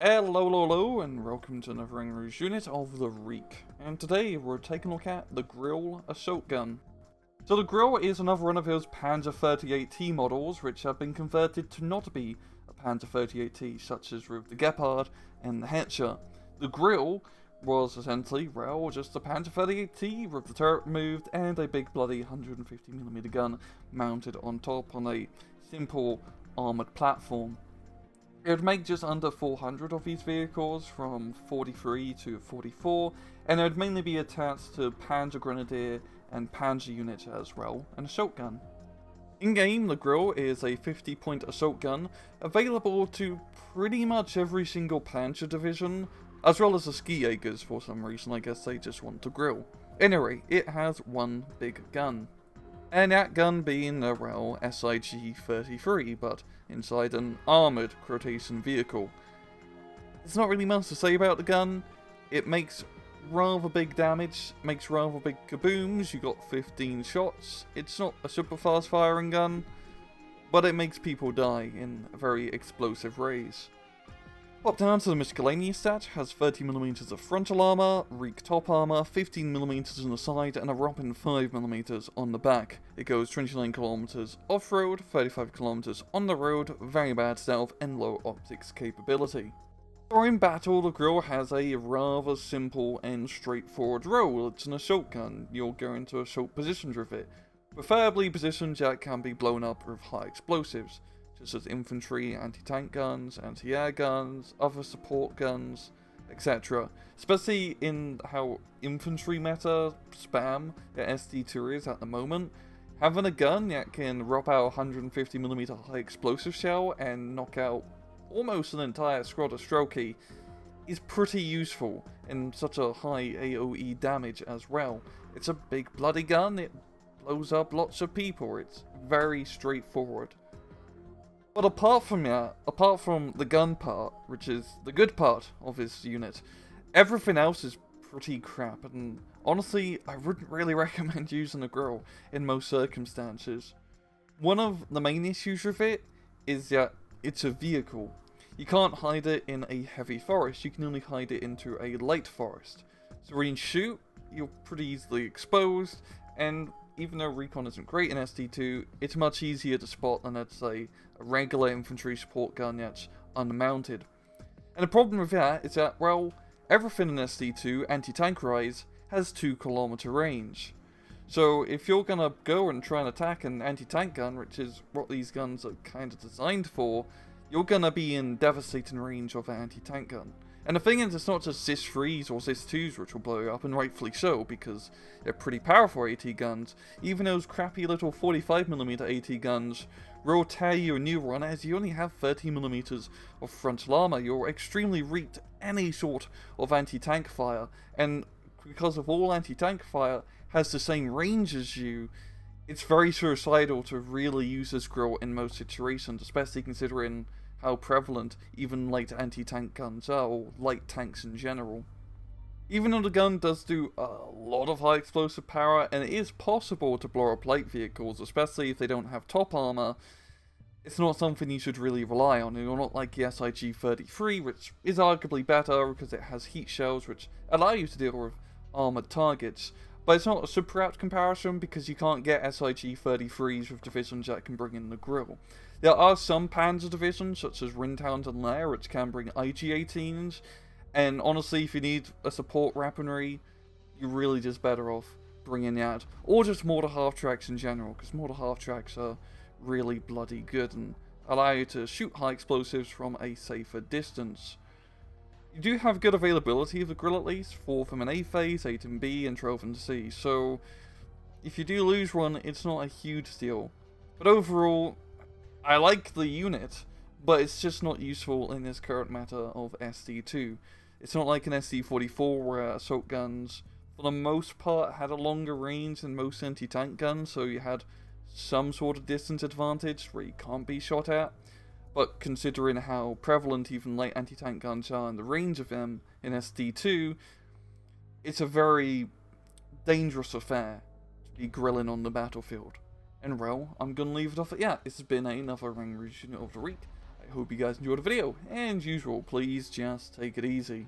Hello, and welcome to another English unit of the Reek. And today we're taking a look at the Grille assault gun. So the Grille is another one of those Panzer 38T models which have been converted to not be a Panzer 38T, such as with the Gepard and the Hetcher. The Grille was essentially, well, just a Panzer 38T with the turret removed and a big bloody 150mm gun mounted on top on a simple armoured platform. It would make just under 400 of these vehicles from 43 to 44, and it would mainly be attached to Panzer Grenadier and Panzer units as well, and a assault gun. In-game, the Grille is a 50-point assault gun, available to pretty much every single Panzer division, as well as the Ski Jägers for some reason. I guess they just want to grill. Anyway, it has one big gun. And that gun being a, well, SIG-33, but inside an armoured quotation vehicle. There's not really much to say about the gun. It makes rather big damage, makes rather big kabooms. You got 15 shots. It's not a super fast firing gun, but it makes people die in very explosive ways. Pop down to the miscellaneous stat, has 30mm of frontal armour, Reek top armour, 15mm on the side, and a whopping 5mm on the back. It goes 29km off-road, 35km on the road, very bad stealth, and low optics capability. So in battle, the Grille has a rather simple and straightforward role. It's an assault gun. You'll go into assault positions with it, preferably positions that can be blown up with high explosives, such as infantry, anti-tank guns, anti-air guns, other support guns, etc. Especially in how infantry meta spam the SD2 is at the moment. Having a gun that can drop out a 150mm high explosive shell and knock out almost an entire squad of Strelky is pretty useful in such a high AoE damage as well. It's a big bloody gun, it blows up lots of people, it's very straightforward. But apart from that, apart from the gun part, which is the good part of this unit, everything else is pretty crap, and honestly, I wouldn't really recommend using a Grille in most circumstances. One of the main issues with it is that it's a vehicle. You can't hide it in a heavy forest, you can only hide it into a light forest. So when you shoot, you're pretty easily exposed, and even though recon isn't great in SD2, it's much easier to spot than, let's say, a regular infantry support gun that's unmounted. And the problem with that is that, well, everything in SD2, anti-tank rise, has 2km range. So if you're gonna go and try and attack an anti-tank gun, which is what these guns are kind of designed for, you're gonna be in devastating range of an anti-tank gun. And the thing is, it's not just ZIS-3s or ZIS-2s which will blow you up, and rightfully so, because they're pretty powerful AT guns. Even those crappy little 45mm AT guns will tear you a new one, as you only have 30mm of frontal armour. You're extremely weak to any sort of anti-tank fire, and because of all anti-tank fire has the same range as you, it's very suicidal to really use this Grille in most situations, especially considering how prevalent even light anti-tank guns are, or light tanks in general. Even though the gun does do a lot of high explosive power, and it is possible to blow up light vehicles, especially if they don't have top armor, it's not something you should really rely on. You're not like the SIG-33, which is arguably better because it has heat shells which allow you to deal with armored targets. But it's not a super apt comparison because you can't get SIG-33s with divisions that can bring in the Grille. There are some Panzer divisions, such as Rintown and Lair, which can bring IG-18s, and honestly, if you need a support weaponry, you're really just better off bringing that, or just mortar half-tracks in general, because mortar half-tracks are really bloody good and allow you to shoot high explosives from a safer distance. You do have good availability of the Grille at least, 4th in A phase, 8 in B, and 12 in C, so if you do lose one, it's not a huge deal. But overall, I like the unit, but it's just not useful in this current meta of SD2. It's not like an SD44 where assault guns, for the most part, had a longer range than most anti-tank guns, so you had some sort of distance advantage where you can't be shot at. But considering how prevalent even light anti-tank guns are and the range of them in SD2, it's a very dangerous affair to be grilling on the battlefield. And well, I'm gonna leave it off at that. This has been another Ring Unit of the Week. I I hope you guys enjoyed the video, and as usual, please just take it easy.